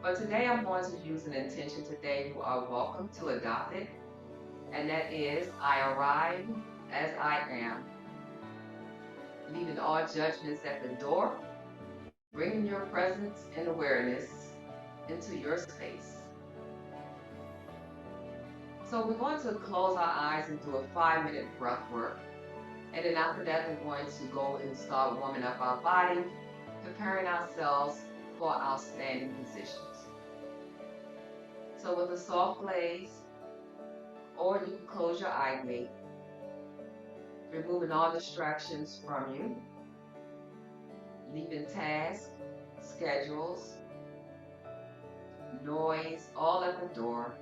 But today I'm going to use an intention today. You are welcome to adopt it. And that is, I arrive as I am, leaving all judgments at the door, bringing your presence and awareness into your space. So we're going to close our eyes and do a 5-minute breath work. And then after that, we're going to go and start warming up our body, preparing ourselves for our standing positions. So with a soft glaze, or you can close your eyelid, removing all distractions from you, leaving tasks, schedules, noise all at the door.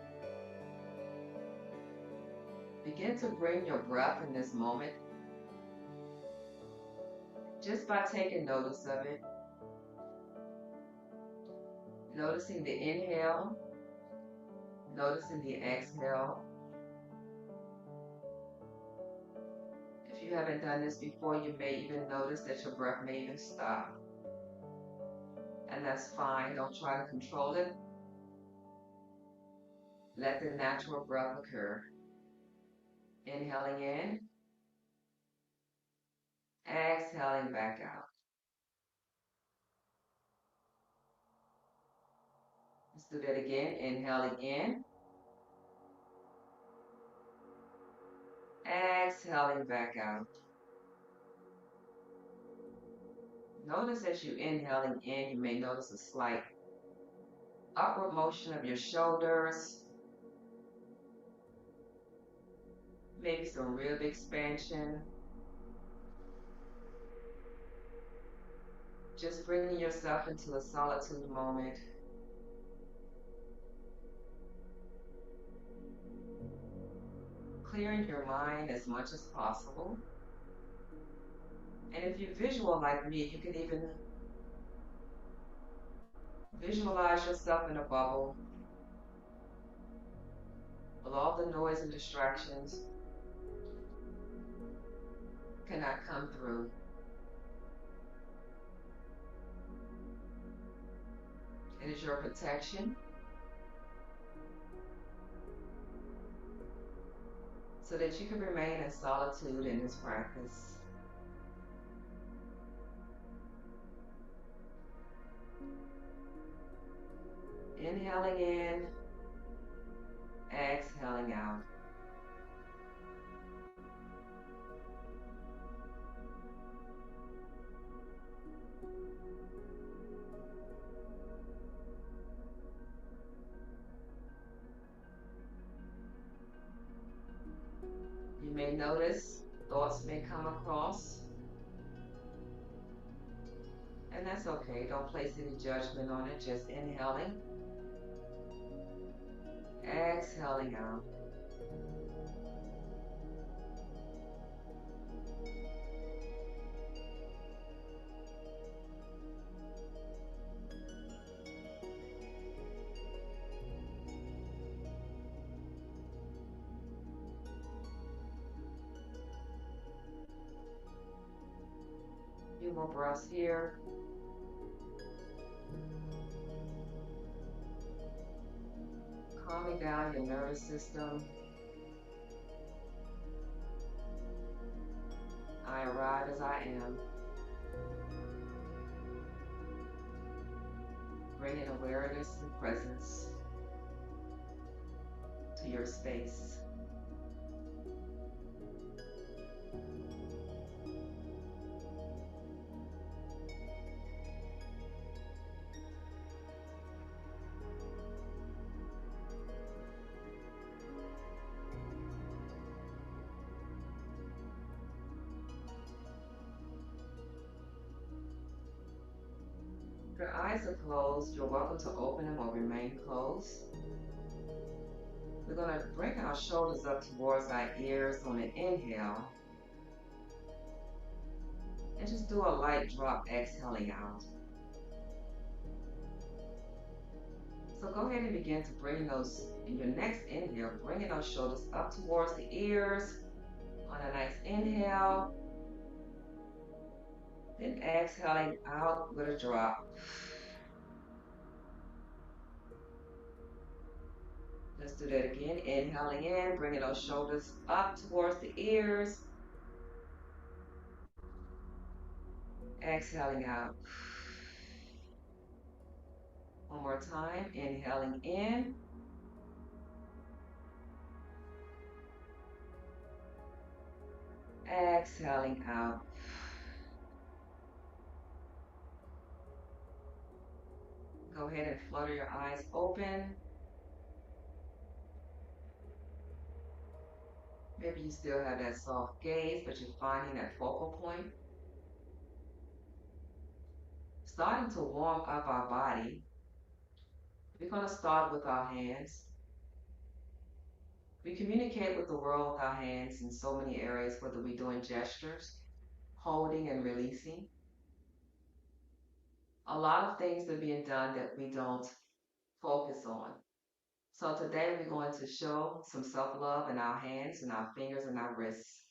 Begin to bring your breath in this moment just by taking notice of it. Noticing the inhale, noticing the exhale. If you haven't done this before, you may even notice that your breath may even stop. And that's fine. Don't try to control it. Let the natural breath occur. Inhaling in, exhaling back out. Let's do that again. Inhaling in, exhaling back out. Notice as you inhaling in, you may notice a slight upward motion of your shoulders, maybe some rib expansion. Just bringing yourself into a solitude moment. Clearing your mind as much as possible. And if you're visual like me, you can even visualize yourself in a bubble with all the noise and distractions cannot come through. It is your protection so that you can remain in solitude in this practice. Inhaling in, exhaling out. You may notice thoughts may come across, and that's okay. Don't place any judgment on it. Just inhaling, exhaling out. A few more breaths here. Calming down your nervous system. I arrive as I am. Bringing awareness and presence to your space. If your eyes are closed, you're welcome to open them or remain closed. We're going to bring our shoulders up towards our ears on an inhale. And just do a light drop exhaling out. So go ahead and begin to bring those, in your next inhale, bringing those shoulders up towards the ears on a nice inhale. Then exhaling out with a drop. Let's do that again. Inhaling in, bringing those shoulders up towards the ears. Exhaling out. One more time. Inhaling in. Exhaling out. Go ahead and flutter your eyes open. Maybe you still have that soft gaze, but you're finding that focal point. Starting to warm up our body. We're going to start with our hands. We communicate with the world with our hands in so many areas, whether we're doing gestures, holding and releasing. A lot of things are being done that we don't focus on. So today we're going to show some self-love in our hands and our fingers and our wrists.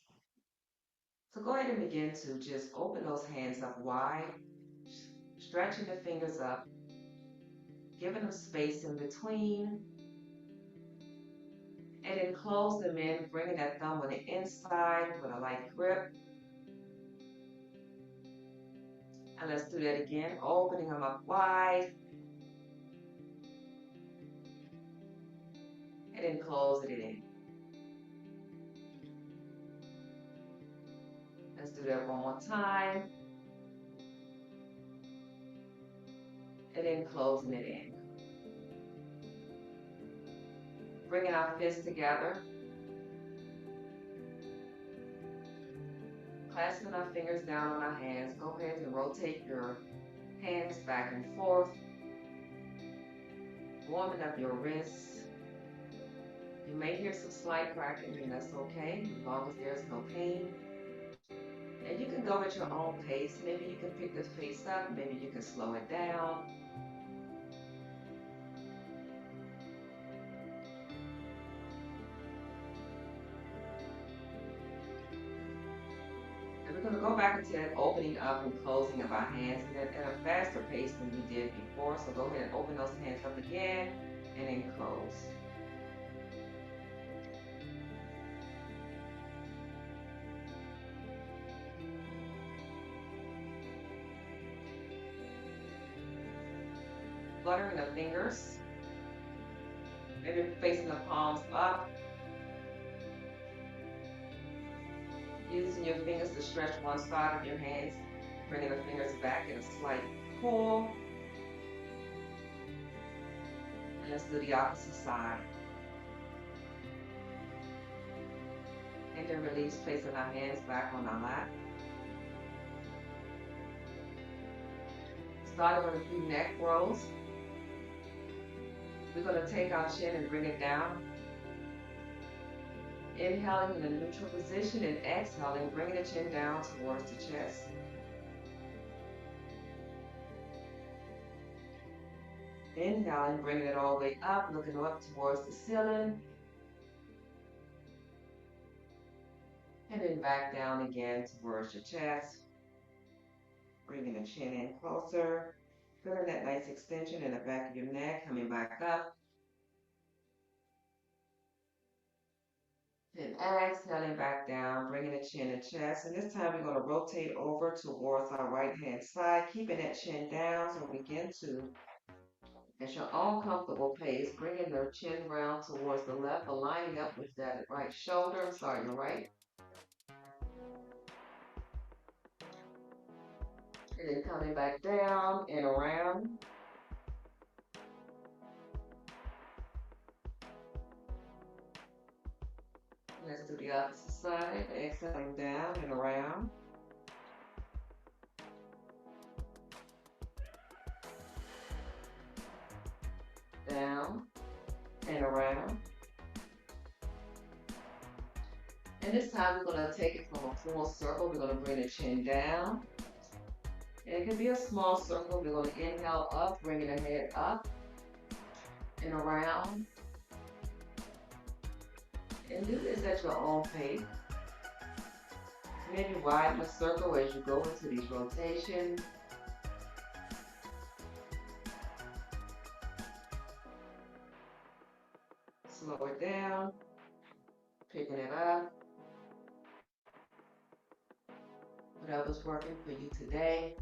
So go ahead and begin to just open those hands up wide, stretching the fingers up, giving them space in between, and then close them in, bringing that thumb on the inside with a light grip. And let's do that again, opening them up wide, and then close it in. Let's do that one more time. And then closing it in. Bringing our fists together. Clasping our fingers down on our hands. Go ahead and rotate your hands back and forth. Warming up your wrists. You may hear some slight cracking, and that's okay, as long as there's no pain. And you can go at your own pace. Maybe you can pick this pace up, maybe you can slow it down. And we're going to go back into that opening up and closing of our hands at a faster pace than we did before. So go ahead and open those hands up again and then close. Fluttering the fingers, maybe facing the palms up. Using your fingers to stretch one side of your hands, bringing the fingers back in a slight pull. And let's do the opposite side. And then release, placing our hands back on our lap. Starting with a few neck rolls. We're going to take our chin and bring it down. Inhaling in a neutral position and exhaling, bringing the chin down towards the chest. Inhaling, bringing it all the way up, looking up towards the ceiling. And then back down again towards your chest. Bringing the chin in closer. Feeling that nice extension in the back of your neck, coming back up. And exhaling back down, bringing the chin and chest. And this time we're going to rotate over towards our right hand side, keeping that chin down. So begin to, at your own comfortable pace, bringing the chin round towards the left, aligning up with that right shoulder. Sorry, your right. And then coming back down and around. Let's do the opposite side. Exhaling down and around. Down and around. And this time we're going to take it from a full circle. We're going to bring the chin down. And it can be a small circle. We're going to inhale up, bringing the head up and around. And do this at your own pace. Maybe widen the circle as you go into these rotations. Slow it down, picking it up. Whatever's working for you today.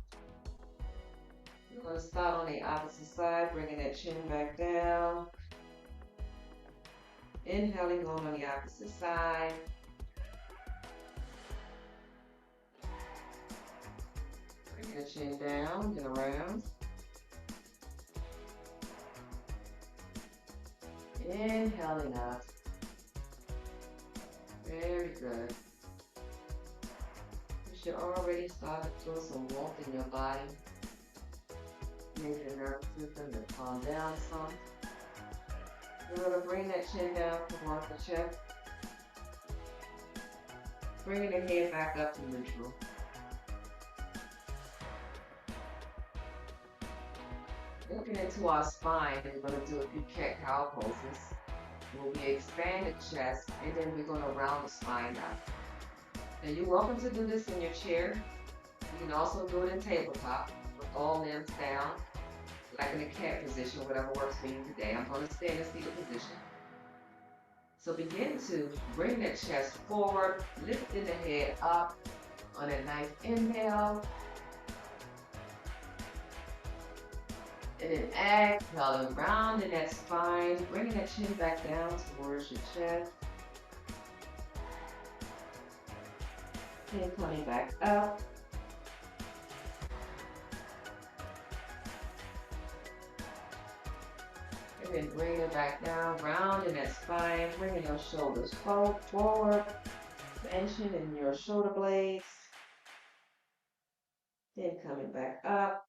We're going to start on the opposite side, bringing that chin back down. Inhaling on the opposite side. Bring the chin down and around. Inhaling up. Very good. You should already start to feel some warmth in your body. Maybe the nervous system to calm down some. We're going to bring that chin down towards the chest. Bringing the head back up to neutral. Looking into our spine, we're going to do a few cat-cow poses. Where we expand the chest, and then we're going to round the spine out. Now you're welcome to do this in your chair. You can also do it in tabletop with all limbs down, like in a cat position, whatever works for you today. I'm going to stay in a seated position. So begin to bring the chest forward, lifting the head up on a nice inhale. And then exhaling, rounding that spine, bringing that chin back down towards your chest. And coming back up. And then bring it back down, rounding that spine, bringing your shoulders forward, tension in your shoulder blades. Then coming back up.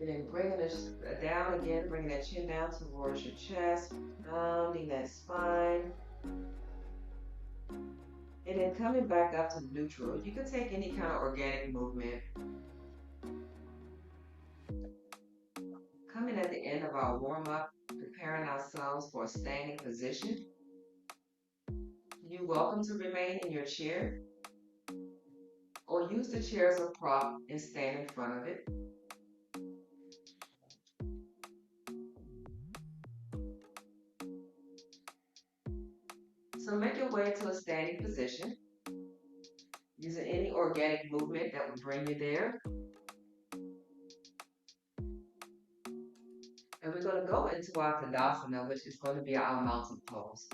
And then bringing it down again, bringing that chin down towards your chest, rounding that spine. And then coming back up to neutral. You can take any kind of organic movement. Coming at the end of our warm-up, preparing ourselves for a standing position. You're welcome to remain in your chair or use the chair as a prop and stand in front of it. So make your way to a standing position using any organic movement that would bring you there. And we're going to go into our Tadasana, which is going to be our mountain pose.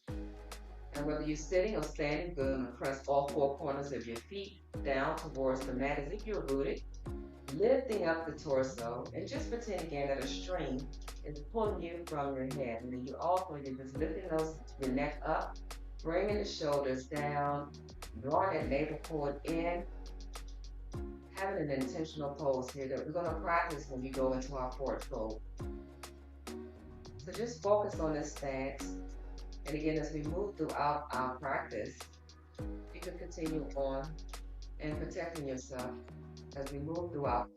And whether you're sitting or standing, you're going to press all four corners of your feet down towards the mat as if you're rooted, lifting up the torso, and just pretend again that a string is pulling you from your head. And then you're just lifting your neck up, bringing the shoulders down, drawing that navel cord in, having an intentional pose here that we're going to practice when we go into our forward fold. So just focus on this stance. And again, as we move throughout our practice, you can continue on and protecting yourself as we move throughout.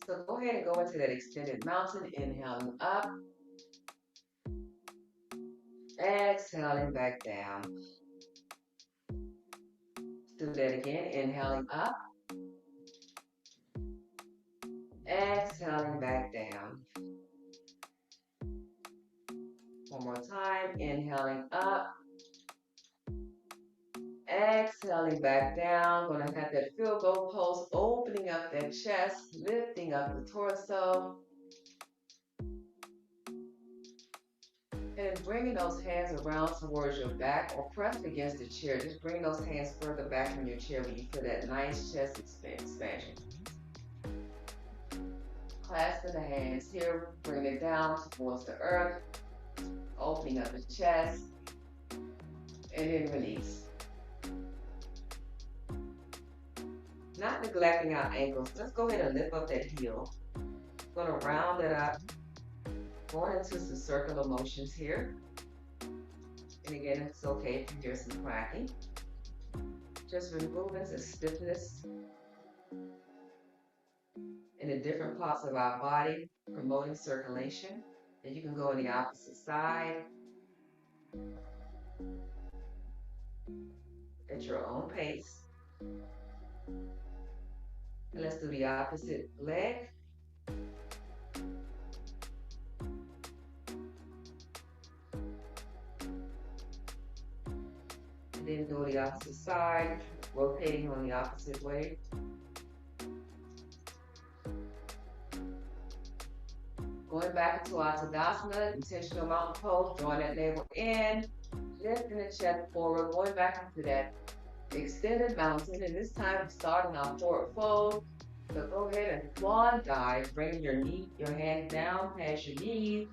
So go ahead and go into that extended mountain, inhaling up, exhaling back down. Do that again, inhaling up, exhaling back down. One more time, inhaling up, exhaling back down. Gonna have that field goal pose, opening up that chest, lifting up the torso. And bringing those hands around towards your back or pressed against the chair. Just bring those hands further back from your chair when you feel that nice chest expansion. Clasping the hands here, bring it down towards the earth, opening up the chest, and then release. Not neglecting our ankles. Let's go ahead and lift up that heel. We're going to round it up, going into some circular motions here. And again, it's okay if you hear some cracking. Just removing the stiffness in the different parts of our body, promoting circulation. And you can go on the opposite side at your own pace. And let's do the opposite leg. And then do the opposite side, rotating on the opposite way. Going back into our Tadasana, intentional mountain pose, drawing that navel in, lifting the chest forward, going back into that extended mountain, and this time starting our forward fold. So go ahead and swan dive, bringing your hands down past your knees,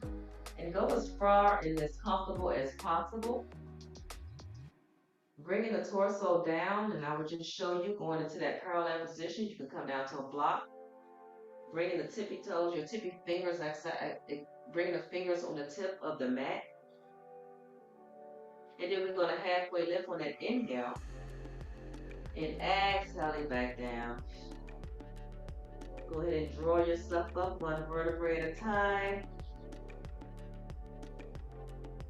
and go as far and as comfortable as possible. Bringing the torso down, and I would just show you going into that parallel position. You can come down to a block. Bringing the tippy toes, your tippy fingers, bringing the fingers on the tip of the mat. And then we're going to halfway lift on that inhale. And exhaling back down. Go ahead and draw yourself up one vertebrae at a time.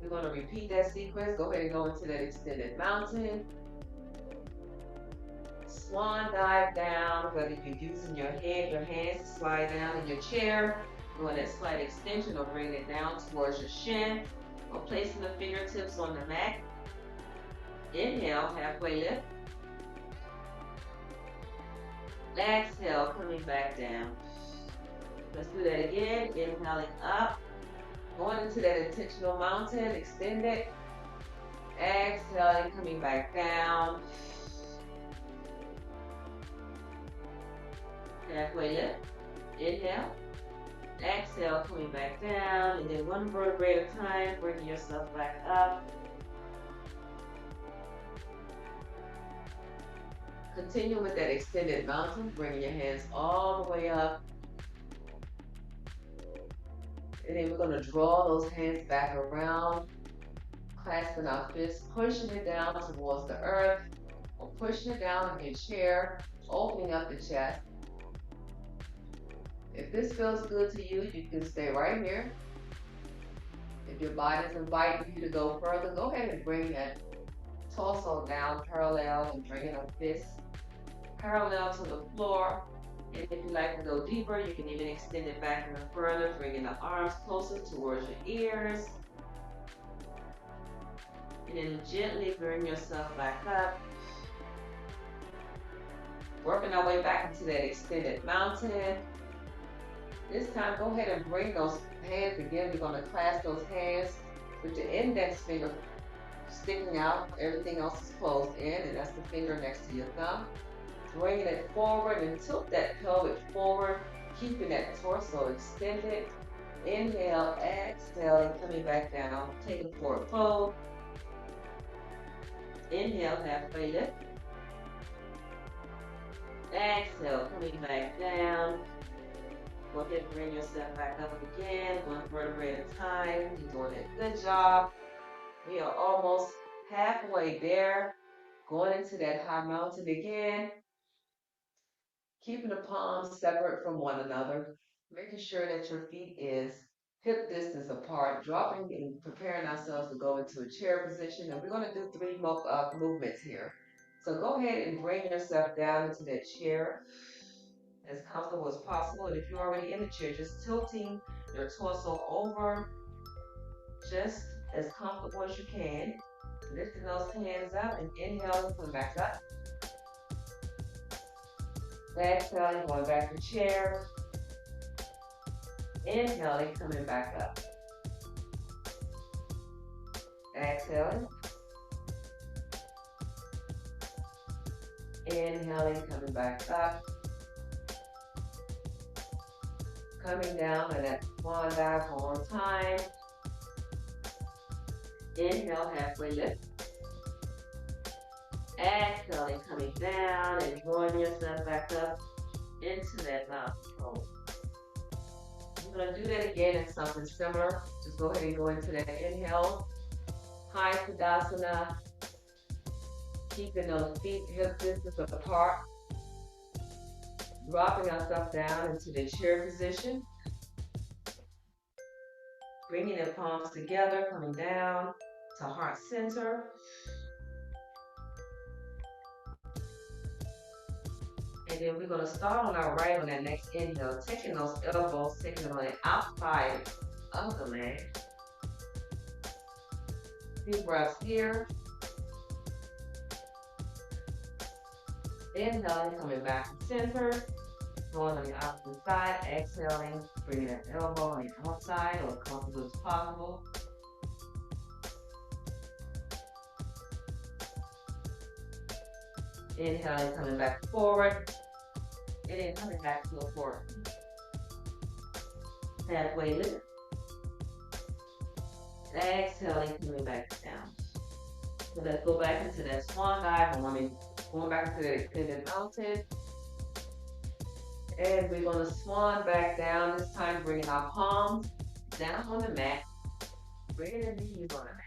We're going to repeat that sequence. Go ahead and go into that extended mountain. Swan dive down, whether you're using your hands to slide down in your chair, doing that slight extension or bringing it down towards your shin, or placing the fingertips on the mat. Inhale, halfway lift. Exhale, coming back down. Let's do that again. Inhaling up, going into that intentional mountain, extend it. Exhaling, coming back down. Halfway lift. Inhale. Exhale, coming back down. And then one vertebrae at a time, bringing yourself back up. Continue with that extended mountain, bringing your hands all the way up. And then we're going to draw those hands back around, clasping our fists, pushing it down towards the earth, or pushing it down in your chair, opening up the chest. If this feels good to you, you can stay right here. If your body's inviting you to go further, go ahead and bring that torso down parallel and bringing a fist parallel to the floor. And if you like to go deeper, you can even extend it back even further, bringing the arms closer towards your ears. And then gently bring yourself back up. Working our way back into that extended mountain. This time, go ahead and bring those hands again. We're going to clasp those hands with the index finger sticking out. Everything else is closed in, and that's the finger next to your thumb. Bringing it forward and tilt that pelvic forward, keeping that torso extended. Inhale, exhale, and coming back down. Take a forward fold. Inhale, halfway lift. Exhale, coming back down. Go ahead and bring yourself back up again, one vertebrae at a time. You're doing a good job. We are almost halfway there. Going into that high mountain again. Keeping the palms separate from one another. Making sure that your feet is hip distance apart. Dropping and preparing ourselves to go into a chair position. And we're going to do 3 movements here. So go ahead and bring yourself down into that chair as comfortable as possible. And if you're already in the chair, just tilting your torso over, just as comfortable as you can. Lifting those hands up and inhaling, come back up. Exhaling, going back to chair. Inhaling, coming back up. Exhaling. Inhaling, coming back up. Coming down on that swan dive one more time. Inhale, halfway lift. Exhaling, coming down and drawing yourself back up into that mountain pose. You're going to do that again in something similar. Just go ahead and go into that inhale. High Tadasana. Keeping those feet hip distance apart. Dropping ourselves down into the chair position. Bringing the palms together, coming down to heart center. And And then we're going to start on our right on that next inhale, taking those elbows, taking them on the outside of the leg. Deep breaths here. Inhaling, coming back to center. Going on the opposite side, exhaling, bringing that elbow on the outside or as comfortable as possible. Inhaling, coming back forward, and then coming back to a forward. Halfway lift. Exhaling, coming back down. So let's go back into that swan dive, and going back into the extended mountain. And we're going to swan back down, this time bringing our palms down on the mat, bringing the knees on the mat.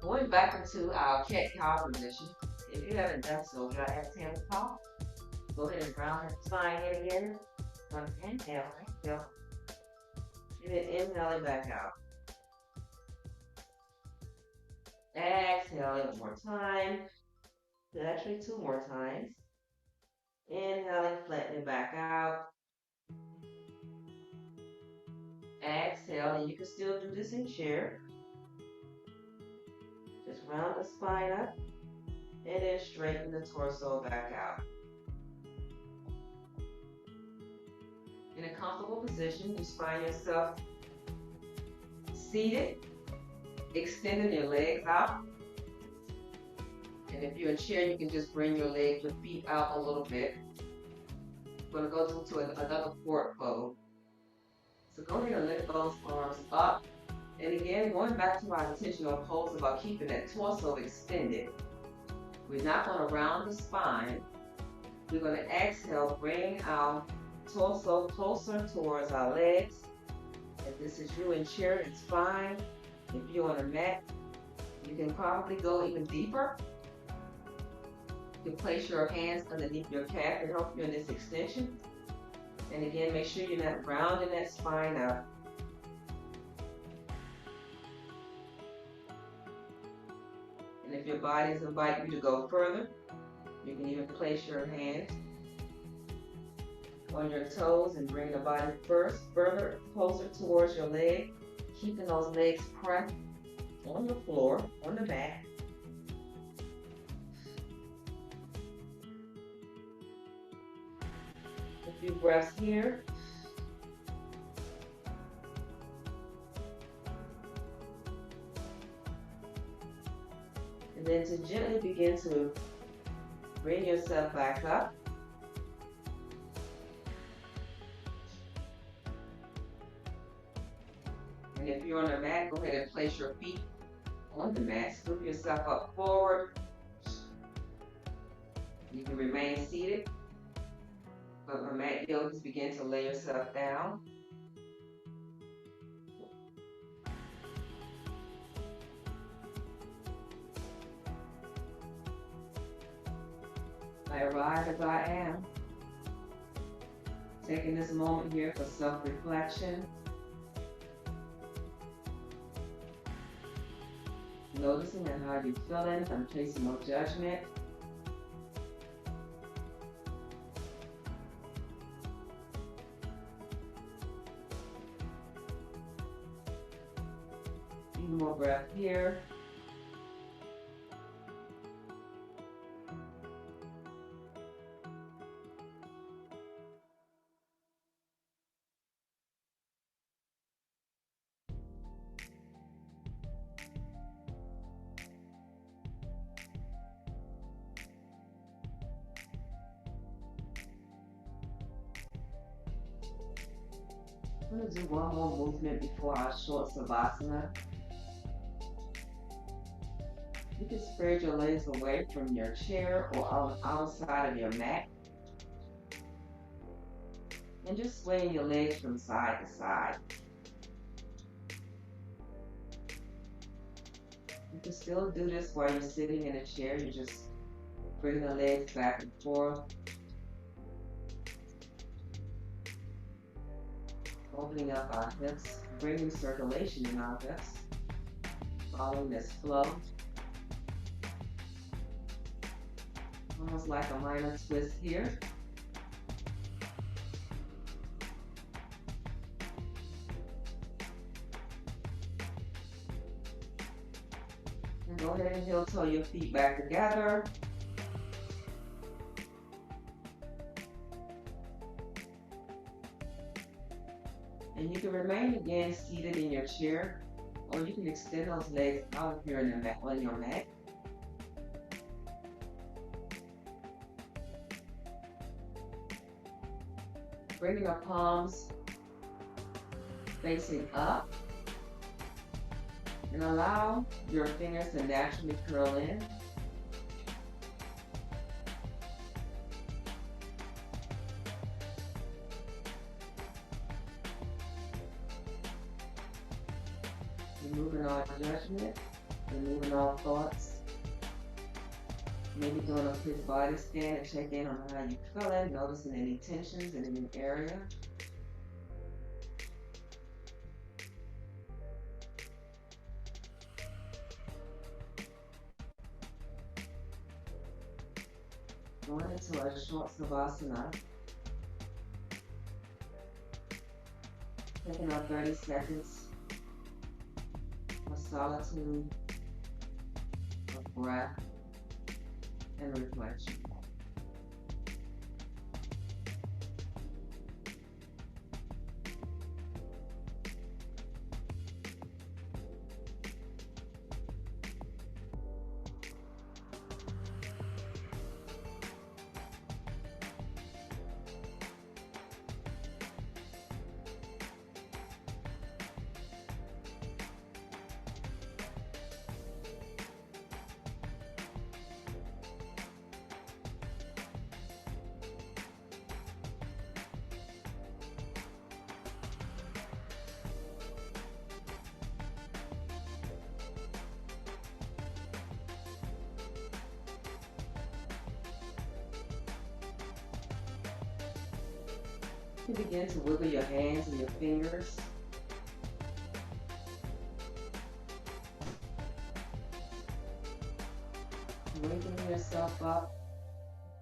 Going back into our cat-cow position. If you haven't done so, try that tabletop. Go ahead and ground that spine in again. Inhale, exhale. And then inhaling back out. Exhaling one more time. Actually, two more times. Inhaling, flattening back out. Exhale, and you can still do this in chair. Just round the spine up, and then straighten the torso back out. In a comfortable position, you find yourself seated, extending your legs out. And if you're in a chair, you can just bring your legs, your feet out a little bit. We're going to go to another forward fold. So go ahead and lift those arms up. And again, going back to our intentional pose about keeping that torso extended. We're not going to round the spine. We're going to exhale, bring our torso closer towards our legs. If this is you in chair, it's fine. If you're on a mat, you can probably go even deeper. You can place your hands underneath your calf to help you in this extension. And again, make sure you're not rounding that spine out. And if your body is inviting you to go further, you can even place your hands on your toes and bring the body further closer towards your leg, keeping those legs pressed on the floor, on the mat. A few breaths here. And then to gently begin to bring yourself back up. And if you're on the mat, go ahead and place your feet on the mat. Scoop yourself up forward. You can remain seated, but for mat yogis, begin to lay yourself down. I arrive as I am. Taking this moment here for self-reflection. Noticing how you're feeling. I'm placing no judgment. One more breath here. I'm going to do one more movement before our short savasana. You can spread your legs away from your chair or on the outside of your mat. And just swaying your legs from side to side. You can still do this while you're sitting in a chair. You just bring the legs back and forth. Opening up our hips, bringing circulation in our hips, following this flow. almost like a minor twist here. And go ahead and heel toe your feet back together. And you can remain again seated in your chair, or you can extend those legs out here in the mat, on your mat. Bringing the palms facing up, and allow your fingers to naturally curl in. Removing all judgment, removing all thoughts. Maybe doing a quick body scan and check in on how you're feeling, noticing any tensions in any area. Going into a short savasana. Taking our 30 seconds of solitude, of breath, and reflection. You can begin to wiggle your hands and your fingers. Waking yourself up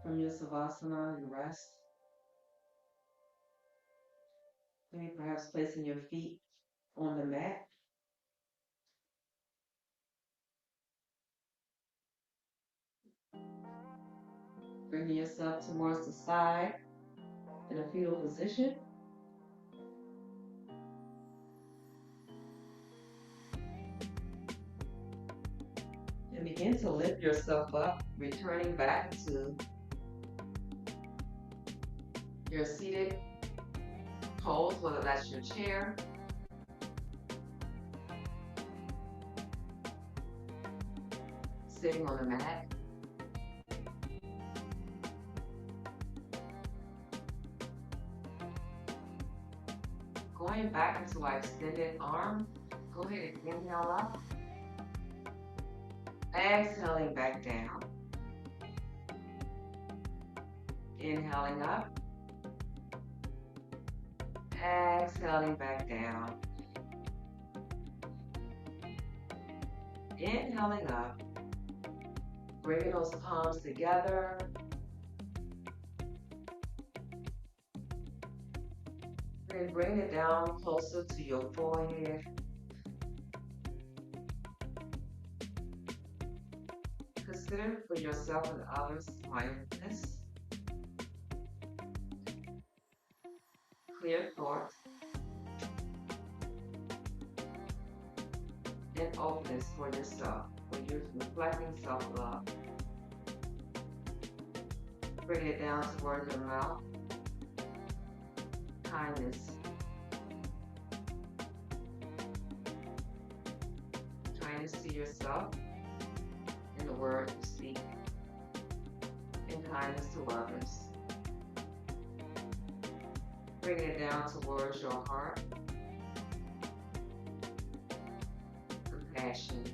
from your savasana and rest. Maybe perhaps placing your feet on the mat. Bringing yourself towards the side in a fetal position. And begin to lift yourself up, returning back to your seated pose, whether that's your chair, sitting on the mat. Going back into our extended arm, go ahead and inhale up. Exhaling back down. Inhaling up. Exhaling back down. Inhaling up. Bringing those palms together. Then bring it down closer to your forehead. Consider for yourself and others mindfulness, clear thoughts, and openness for yourself when you're reflecting self-love. Bring it down toward your mouth. Kindness. Kindness to yourself in the word you speak, and kindness to others. Bring it down towards your heart. Compassion.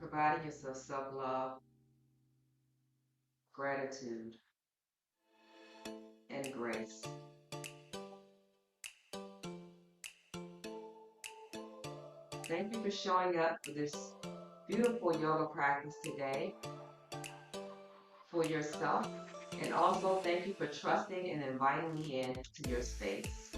Providing yourself self-love, gratitude, and grace. Thank you for showing up for this beautiful yoga practice today for yourself. And also thank you for trusting and inviting me in to your space.